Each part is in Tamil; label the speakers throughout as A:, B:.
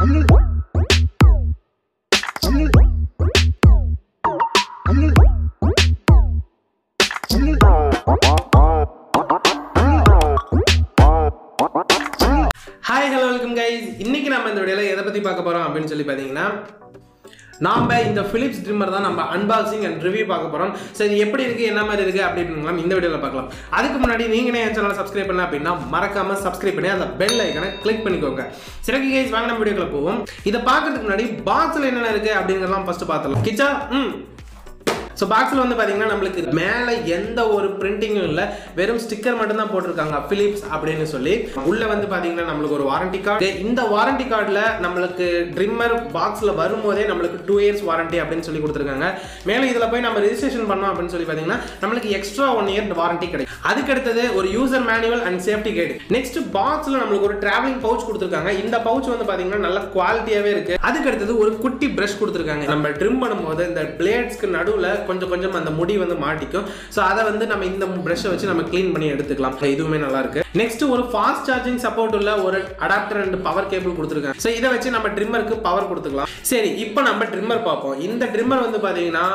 A: Hi, hello, welcome guys. இன்னைக்கு நாம இந்த வீடியோல எதை பத்தி பார்க்க போறோம் அப்படினு சொல்லி பாத்தீங்கன்னா நாம இந்த Philips trimmer தான் நம்ம unboxing and review பார்க்க போறோம். சோ இது எப்படி இருக்கு என்ன மாதிரி இருக்கு அப்படிங்கலாம் இந்த வீடியோல பார்க்கலாம். அதுக்கு முன்னாடி நீங்க என் சேனலை சப்ஸ்கிரைப் பண்ணல அப்படினா மறக்காம சப்ஸ்கிரைப் பண்ணி அந்த பெல் ஐகானை கிளிக் பண்ணிக்கோங்க. சரி गाइस வாங்க நம்ம வீடியோக்குள்ள போவோம். இத பார்க்கிறதுக்கு முன்னாடி பாக்ஸ்ல என்ன இருக்கு அப்படிங்கறதெல்லாம் ஃபர்ஸ்ட் பார்த்தலாம். கிச்சா So box la வந்து பாத்தீங்கன்னா நமக்கு மேல எந்த ஒரு பிரிண்டிங்கும் இல்ல வெறும் ஸ்டிக்கர் மட்டும் தான் போட்டுருக்காங்க Philips அப்படினு சொல்லி உள்ள வந்து பாத்தீங்கன்னா நமக்கு ஒரு வாரண்டி கார்டு இந்த வாரண்டி கார்டுல நமக்கு ட்ரிம்மர் பாக்ஸ்ல வரும்போதே நமக்கு 2 இயர்ஸ் வாரண்டி அப்படினு சொல்லி கொடுத்திருக்காங்க மேல இதல போய் நம்ம ரெஜிஸ்ட்ரேஷன் பண்ணோம் அப்படினு சொல்லி பாத்தீங்கன்னா நமக்கு எக்ஸ்ட்ரா 1 இயர் வாரண்டி கிடைக்கும் அதுக்கு அடுத்து ஒரு user manual and safety guide next பாக்ஸ்ல நமக்கு ஒரு டிராவலிங் பவுச் கொடுத்திருக்காங்க இந்த பவுச் வந்து பாத்தீங்கன்னா நல்ல குவாலிட்டியாவே இருக்கு அதுக்கு அடுத்து ஒரு குட்டி பிரஷ் கொடுத்திருக்காங்க நம்ம ட்ரிம் பண்ணும்போது இந்த பிளேட்ஸ்க்கு நடுவுல கொஞ்சம் அந்த முடி வந்து மாட்டிக்கும் சோ அத வந்து நம்ம இந்த பிரஷை வச்சு நம்ம க்ளீன் பண்ணி எடுத்துக்கலாம் இதுவுமே நல்லா இருக்கு நெக்ஸ்ட் ஒரு ஃபாஸ்ட் சார்ஜிங் சப்போர்ட் உள்ள ஒரு அடாப்டர் அண்ட் பவர் கேபிள் கொடுத்திருக்காங்க சோ இத வச்சு நம்ம ட்ரிம்மருக்கு பவர் கொடுத்துக்கலாம் சரி இப்போ நம்ம ட்ரிம்மர் பாப்போம் இந்த ட்ரிம்மர் வந்து பாத்தீங்கன்னா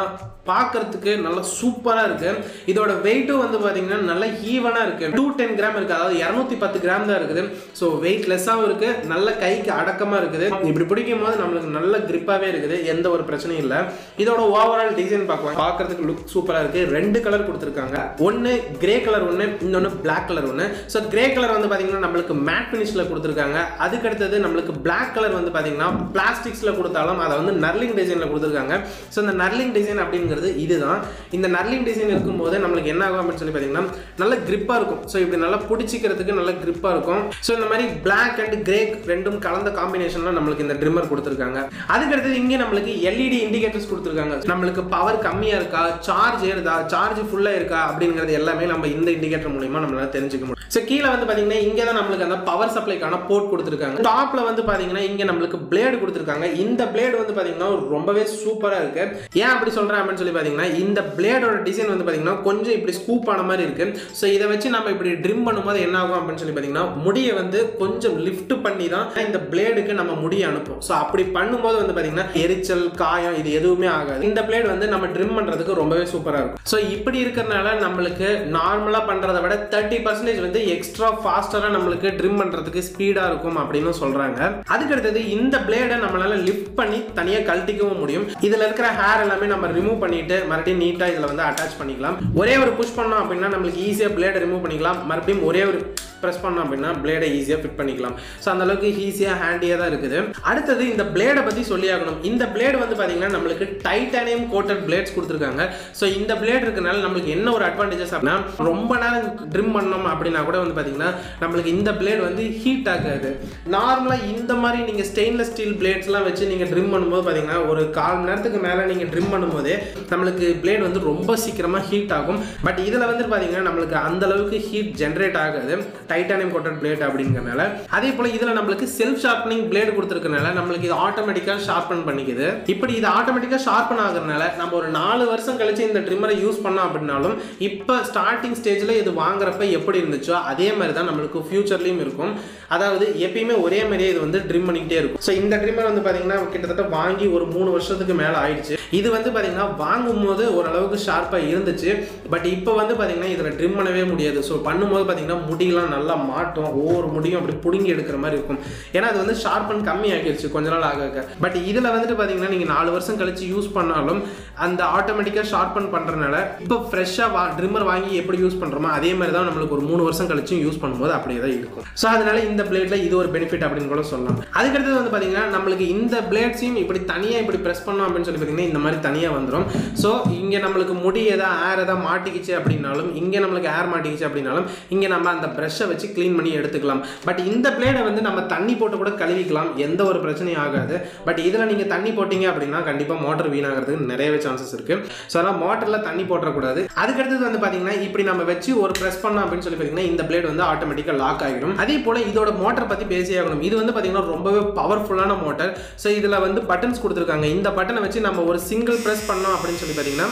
A: பார்க்கிறதுக்கு நல்ல சூப்பரா இருக்கு இதோட வெயிட்டும் வந்து பாத்தீங்கன்னா நல்ல ஈவனா இருக்கு 210 கிராம் இருக்கு அதாவது 210 கிராம் தான் இருக்குது சோ வெயிட்லெஸ்ஸாவும் இருக்கு நல்ல கைக்கு அடக்கமா இருக்குது இப்படி பிடிக்கும்போது நமக்கு நல்ல கிரிப்பாவே இருக்குது எந்த ஒரு பிரச்சனையும் இல்ல இதோட ஓவரால் டிசைன் பார்க்கிறதுக்கு லுக் சூப்பரா இருக்கு ரெண்டு கலர் கொடுத்திருக்காங்க ஒன்னு கிரே கலர் ஒன்னு இன்னொன்னு Black கலர் ஒன்னு சோ கிரே கலர் வந்து பாத்தீங்கன்னா நமக்கு மேட் ஃபினிஷ்ல கொடுத்திருக்காங்க அதுக்கு அடுத்து நமக்கு Black கலர் வந்து பாத்தீங்கன்னா பிளாஸ்டிக்ஸ்ல கொடுத்தாலும் அத வந்து நர்லிங் டிசைன்ல கொடுத்திருக்காங்க சோ இந்த நர்லிங் டிசைன் அப்படிங்கிறது இதுதான் இந்த நர்லிங் டிசைன் இருக்கும்போது நமக்கு என்ன ஆகும் அப்படினு சொல்லி பாத்தீங்கன்னா நல்ல கிரிப்பா இருக்கும் சோ இப்படி நல்லா புடிச்சிக்கிறதுக்கு நல்ல கிரிப்பா இருக்கும் சோ இந்த மாதிரி Black and Grey ரெண்டும் கலந்த காம்பினேஷன்ல நமக்கு இந்த ட்ரிம்மர் கொடுத்திருக்காங்க அதுக்கு அடுத்து இங்க நமக்கு LED இண்டிகேட்டர்ஸ் கொடுத்திருக்காங்க நமக்கு பவர் கம்மியா இருக்கா சார்ஜ் ஏறுதா சார்ஜ் ஃபுல்லா இருக்கா அப்படிங்கிறது எல்லாமே நம்ம இந்த இண்டிகேட்டர் மூலமா நம்மளால தெரிஞ்சுக்க முடியும் சோ கீழ வந்து பாத்தீங்கன்னா இங்க தான் நமக்கு அந்த பவர் சப்ளைக்கான போர்ட் கொடுத்திருக்காங்க டாப்ல வந்து பாத்தீங்கன்னா இங்க நமக்கு பிளேட் கொடுத்திருக்காங்க இந்த பிளேட் வந்து பாத்தீங்கன்னா ரொம்பவே சூப்பரா இருக்கு ஏன் அப்படி சொல்றேன் அப்படினு சொல்லி பாத்தீங்கன்னா இந்த பிளேடோட டிசைன் வந்து பாத்தீங்கன்னா கொஞ்சம் இப்படி ஸ்கூப் ஆன மாதிரி இருக்கு சோ இத வச்சு நம்ம இப்படி ட்ரிம் பண்ணும்போது என்ன ஆகும் அப்படினு சொல்லி பாத்தீங்கன்னா முடியை வந்து கொஞ்சம் லிஃப்ட் பண்ணி தான் இந்த பிளேடுக்கு நம்ம முடியை அனுப்பும் சோ அப்படி பண்ணும்போது வந்து பாத்தீங்கன்னா எரிச்சல் காயம் இது எதுவுமே ஆகாது இந்த பிளேட் வந்து நம்ம ட்ரிம் பண்றதுக்கு ரொம்பவே சூப்பரா இருக்கும் சோ இப்படி இருக்கறனால நமக்கு நார்மலா பண்றதை விட 30% வந்து எக்ஸ்ட்ரா ஃபாஸ்டரா நமக்கு ட்ரிம் பண்றதுக்கு ஸ்பீடா இருக்கும் அப்படினு சொல்றாங்க அதுக்கு அடுத்து இந்த பிளேடை நம்மளால லிஃப்ட் பண்ணி தனியா கழட்டிக்கவும் முடியும் இதுல இருக்கிற ஹேர் எல்லாமே நம்ம ரிமூவ் பண்ணிட்டு மறுபடியும் நீட்டா இதுல வந்து அட்டாச் பண்ணிக்கலாம் ஒரே ஒரு புஷ் பண்ணோம் அப்படினா நமக்கு ஈஸியா பிளேடை ரிமூவ் பண்ணிக்கலாம் மறுபடியும் ஒரே ஒரு பிரஸ் பண்ணோம் அப்படினா பிளேடை ஈஸியா ஃபிட் பண்ணிக்கலாம் சோ அந்த அளவுக்கு ஈஸியா ஹேண்டியா தான் இருக்குது அடுத்து இந்த பிளேடை பத்தி சொல்லியாகணும் இந்த பிளேட் வந்து பாத்தீங்கன்னா நமக்கு டைட்டானியம் கோட்டட் பிளேட்ஸ் கொடுத்திருக்காங்க சோ இந்த பிளேட் இருக்கனால நமக்கு என்ன ஒரு அட்வான்டேஜஸ் அப்படினா ரொம்ப நேரம் ட்ரிம் பண்ணோம் அப்படினா கூட வந்து பாத்தீங்கன்னா நமக்கு இந்த பிளேட் வந்து ஹீட் ஆகாது நார்மலா இந்த மாதிரி நீங்க ஸ்டெயின்லெஸ் ஸ்டீல் பிளேட்ஸ்லாம் வச்சு நீங்க ட்ரிம் பண்ணும்போது பாத்தீங்கன்னா ஒரு 1/4 மணி நேரத்துக்கு மேல நீங்க ட்ரிம் பண்ணும்போது நமக்கு பிளேட் வந்து ரொம்ப சீக்கிரமா ஹீட் ஆகும் பட் இதுல வந்து பாத்தீங்கன்னா நமக்கு அந்த அளவுக்கு ஹீட் ஜெனரேட் ஆகாது டைட்டானியம் கோட்டட் பிளேட் அப்படிங்கறனால அதே போல இதுல நமக்கு செல்ஃப் ஷார்ப்பனிங் பிளேட் கொடுத்திருக்கனால நமக்கு இது ஆட்டோமேட்டிக்கா ஷார்ப்பன் பண்ணிக்குது இப்படி இது ஆட்டோமேட்டிக்கா ஷார்ப்பன் ஆகறனால நம்ம ஒரு 4 வருஷம் கழிச்சு இந்த ட்ரிம்மரை யூஸ் பண்ணோம் அப்படினாலும் இப்ப ஸ்டார்டிங் ஸ்டேஜ்ல இது வாங்குறப்ப எப்படி இருந்துச்சோ அதே மாதிரி தான் நமக்கு ஃபியூச்சர்லயும் இருக்கும் அதாவது எப்பயுமே ஒரே மாதிரியே இது வந்து ட்ரிம் பண்ணிட்டே இருக்கும் சோ இந்த ட்ரிம்மர் வந்து பாத்தீங்கன்னா கிட்டத்தட்ட வாங்கி ஒரு 3 வருஷத்துக்கு மேல ஆயிடுச்சு இது வந்து பாத்தீங்கன்னா வாங்கும்போது ஓரளவுக்கு ஷார்ப்பா இருந்துச்சு பட் இப்போ வந்து பாத்தீங்கன்னா இதுல ட்ரிம் பண்ணவே முடியாது சோ பண்ணும்போது பாத்தீங்கன்னா முடியெல்லாம் நல்லா மாட்டும் ஒவ்வொரு முடியும் அப்படி புடுங்கி எடுக்கிற மாதிரி இருக்கும் ஏன்னா அது வந்து ஷார்ப்பன் கம்மி ஆகிடுச்சு கொஞ்ச நாள் ஆக பட் இதுல வந்துட்டு பாத்தீங்கன்னா நீங்க 4 வருஷம் கழிச்சு யூஸ் பண்ணாலும் அந்த ஆட்டோமேட்டிக்கா ஷார்ப்பன் பண்றதுனால இப்போ ஃப்ரெஷ்ஷா ட்ரிம்மர் வாங்கி எப்படி யூஸ் பண்றோமோ அதே மாதிரி தான் நமக்கு ஒரு 3 வருஷம் கழிச்சு யூஸ் பண்ணும்போது அப்படியே தான் இருக்கும் சோ அதனால இந்த பிளேட்ல இது ஒரு பெனிஃபிட் அப்படின்னு கூட சொல்லலாம் அதுக்கு அடுத்து வந்து பாத்தீங்கன்னா நமக்கு இந்த பிளேட்ஸையும் இப்படி தனியா இப்படி பிரஸ் பண்ணோம் அப்படின்னு சொல்லி பாத்தீங்கன்னா இந்த மாதிரி தனியா வந்துரும் சோ இங்க நமக்கு முடி ஏர் ஏதா மாட்டிக்கிச்சு அப்படினாலும் இங்க நமக்கு ஏர் மாட்டிக்கிச்சு அப்படினாலும் இங்க நம்ம அந்த பிரஷை வச்சு க்ளீன் பண்ணி எடுத்துக்கலாம் பட் இந்த பிளேடை வந்து நம்ம தண்ணி போட்டு கூட கழுவிக்கலாம் எந்த ஒரு பிரச்சனையும் ஆகாது பட் இதுல நீங்க தண்ணி போட்டீங்க அப்படினா கண்டிப்பா மோட்டார் வீணாகிறதுக்கு நிறையவே சான்சஸ் இருக்கு சோ அதனால மோட்டார்ல தண்ணி போட்ற கூடாது அதுக்கு அடுத்து வந்து பாத்தீங்கன்னா இப்படி நம்ம வச்சு ஒரு பிரஸ் பண்ணோம் அப்படினு சொல்லி பாத்தீங்கன்னா இந்த பிளேட் வந்து ஆட்டோமேட்டிக்கா லாக் ஆகிடும் அதே போல இதோட மோட்டார் பத்தி பேசியாகணும் இது வந்து பாத்தீங்கன்னா ரொம்பவே பவர்ஃபுல்லான மோட்டார் சோ இதுல வந்து பட்டன்ஸ் கொடுத்திருக்காங்க இந்த பட்டனை வச்சு நம்ம ஒரு சிங்கிள் பிரஸ் பண்ணோம் அப்படினு சொல்லி பாத்தீங்கன்னா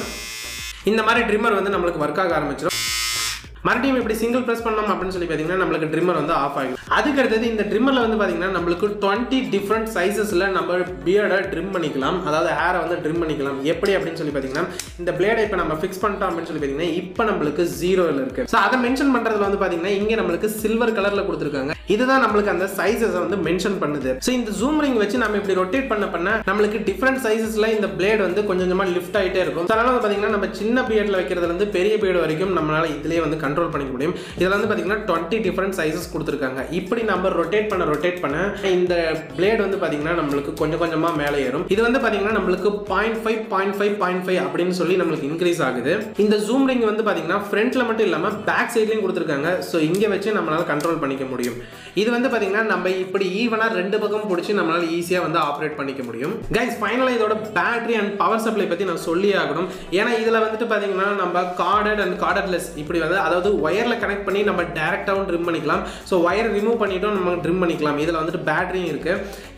A: இந்த மாதிரி ட்ரிம்மர் வந்து நமக்கு வர்க் ஆக ஆரம்பிச்சிடும் மறுபடியும் இப்படி சிங்கிள் பிரஸ் பண்ணோம் அப்படின்னு சொல்லி பார்த்தீங்கன்னா நம்மளுக்கு ட்ரிம்மர் வந்து ஆஃப் ஆகும். அதுக்கு அடுத்தது இந்த ட்ரிம்மர்ல வந்து பார்த்தீங்கன்னா நம்மளுக்கு 20 டிஃப்ரெண்ட் சைஸஸ்ல நம்ம பியர்டை ட்ரிம் பண்ணிக்கலாம், அதாவது ஹேரை வந்து ட்ரிம் பண்ணிக்கலாம். எப்படி அப்படின்னு சொல்லி பார்த்தீங்கன்னா இந்த பிளேடை இப்போ நம்ம ஃபிக்ஸ் பண்ணிட்டோம் அப்படின்னு சொல்லி பார்த்தீங்கன்னா இப்போ நம்மளுக்கு 0ல இருக்கு. ஸோ அதை மென்ஷன் பண்றதுல வந்து பார்த்தீங்கன்னா இங்கே நம்மளுக்கு சில்வர் கலர்ல கொடுத்துருக்காங்க. இதுதான் நம்மளுக்கு அந்த சைஸஸ் வந்து மென்ஷன் பண்ணுது. ஸோ இந்த ஜூம் ரிங் வச்சு நம்ம இப்படி ரொட்டேட் பண்ண நம்மளுக்கு டிஃப்ரெண்ட் சைஸஸ்ல இந்த பிளேட் வந்து கொஞ்சம் கொஞ்சமா லிஃப்ட் ஆகிட்டே இருக்கும். அதனால வந்து பார்த்தீங்கன்னா நம்ம சின்ன பியர்ட்ல வைக்கிறதுல இருந்து பெரிய பியர்ட் வரைக்கும் நம்மளால இதுலயே வந்து கண்ட்ரோல் பண்ணிக்க முடியும். இதில் வந்து பார்த்தீங்கன்னா 20 டிஃப்ரெண்ட் சைஸஸ் கொடுத்துருக்காங்க. இப்படி நம்ம ரொட்டேட் பண்ண இந்த பிளேட் வந்து பார்த்தீங்கன்னா நம்மளுக்கு கொஞ்சம் கொஞ்சமா மேலே ஏறும். இது வந்து பார்த்தீங்கன்னா நம்மளுக்கு 0.5 அப்படின்னு சொல்லி நம்மளுக்கு இன்க்ரீஸ் ஆகுது. இந்த ஜூம் ரிங் வந்து பார்த்தீங்கன்னா ஃப்ரண்ட்ல மட்டும் இல்லாம பேக் சைட்லயும் கொடுத்துருக்காங்க. ஸோ இங்க வச்சு நம்மளால கண்ட்ரோல் பண்ணிக்க முடியும். இது வந்து பார்த்தீங்கன்னா நம்ம இப்படி ஈவனா ரெண்டு பக்கம் பிடிச்சி நம்மளால ஈஸியா வந்து ஆப்ரேட் பண்ணிக்க முடியும். கைஸ் ஃபைனலா இதோட பேட்டரி அண்ட் பவர் சப்ளை பத்தி நான் சொல்லி ஆகணும். ஏன்னா இதுல வந்துட்டு பாத்தீங்கன்னா நம்ம கார்டட் அண்ட் கார்டட்லெஸ் இப்படி வந்து அதாவது ஒயர்ல கனெக்ட் பண்ணி நம்ம டைரக்டாவும் ட்ரிம் பண்ணிக்கலாம். ஸோ ஒயர் ரிமூவ் பண்ணிட்டும் நம்ம ட்ரிம் பண்ணிக்கலாம். இதுல வந்துட்டு பேட்டரியும் இருக்கு.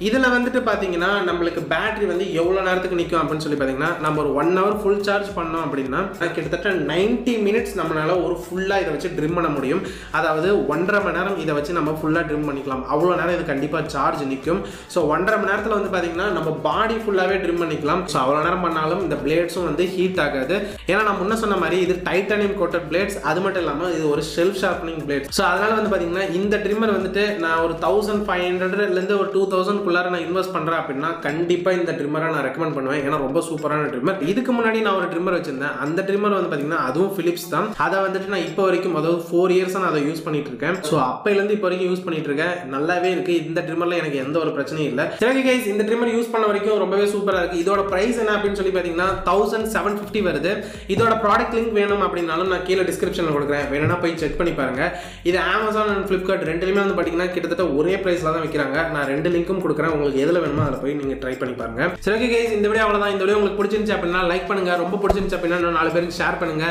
A: இதுல வந்துட்டு பாத்தீங்கன்னா நம்மளுக்கு பேட்டரி வந்து எவ்வளவு நேரத்துக்கு நிற்கும் அப்படின்னு சொல்லி பாத்தீங்கன்னா நம்ம ஒரு 1 hour ஃபுல் சார்ஜ் பண்ணோம் அப்படின்னா கிட்டத்தட்ட 90 minutes நம்மளால ஒரு ஃபுல்லா இதை வச்சு ட்ரிம் பண்ண முடியும். அதாவது 1.5 மணி நேரம் இதை வச்சு நம்ம ஃபுல்லா ட்ரிம் பண்ணிக்கலாம். அவ்வளவு நேரம் இது கண்டிப்பா சார்ஜ் நிற்கும். ஸோ 1.5 மணி நேரத்தில் வந்து பார்த்தீங்கன்னா நம்ம பாடி ஃபுல்லாகவே ட்ரிம் பண்ணிக்கலாம். ஸோ அவ்வளோ நேரம் பண்ணாலும் இந்த பிளேட்ஸும் வந்து ஹீட் ஆகாது. ஏன்னா நான் முன்ன சொன்ன மாதிரி இது டைட்டானியம் கோட்டட் பிளேட்ஸ். அது மட்டும் இல்லாமல் இது ஒரு ஷெல்ஃப் ஷார்ப்பனிங் பிளேட். ஸோ அதனால வந்து பார்த்தீங்கன்னா இந்த ட்ரிம்மர் வந்துட்டு நான் ஒரு 1500லேருந்து ஒரு 2000 நான் இன்வெஸ்ட் பண்ணுறேன் அப்படின்னா கண்டிப்பாக இந்த ட்ரிம்மரை நான் ரெக்கமெண்ட் பண்ணுவேன். ஏன்னா ரொம்ப சூப்பரான ட்ரிம்மர். இதுக்கு முன்னாடி நான் ஒரு ட்ரிம்மர் வச்சிருந்தேன். அந்த ட்ரிம்மர் வந்து பார்த்தீங்கன்னா அதுவும் பிலிப்ஸ் தான். அதை வந்துட்டு நான் இப்போ வரைக்கும் அதாவது 4 years நான் அதை யூஸ் பண்ணிட்டு இருக்கேன். ஸோ அப்பையிலேருந்து இப்போ வரைக்கும் யூஸ் பண்ணிட்டு இருக்கேன். நல்லாவே இருக்கு. இந்த ட்ரிம்மர்ல எனக்கு எந்த ஒரு பிரச்சனையும் இல்லை. சரி கைஸ், இந்த ட்ரிம்மர் யூஸ் பண்ண வரைக்கும் ரொம்பவே சூப்பரா இருக்கு. இதோட பிரைஸ் என்ன அப்படின்னு சொல்லி பாத்தீங்கன்னா 1750 வருது. இதோட ப்ராடக்ட் லிங்க் வேணும் அப்படின்னாலும் நான் கீழே டிஸ்கிரிப்ஷன்ல கொடுக்குறேன். வேணும்னா போய் செக் பண்ணி பாருங்க. இது Amazon அண்ட் Flipkart ரெண்டுலயுமே வந்து பாத்தீங்கன்னா கிட்டத்தட்ட ஒரே பிரைஸ்ல தான் விற்கிறாங்க. நான் 2 லிங்க்கும் கொடுக்குறேன். உங்களுக்கு எதுல வேணுமோ அதில் போய் நீங்க ட்ரை பண்ணி பாருங்க. சரி ஓகே கைஸ், இந்த வீடியோ அவ்வளவுதான். இந்த வீடியோ உங்களுக்கு பிடிச்சிருந்துச்சு அப்படின்னா லைக் பண்ணுங்க. ரொம்ப பிடிச்சிருந்துச்சு அப்படின்னா 4 பேருக்கு ஷேர் பண்ணுங்க.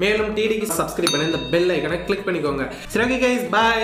A: மேலும் டிடிக்கு சப்ஸ்கிரைப் பண்ணி இந்த பெல் ஐக்கனை கிளிக் பண்ணிக்கோங்க. சரி ஓகே கைஸ், பை.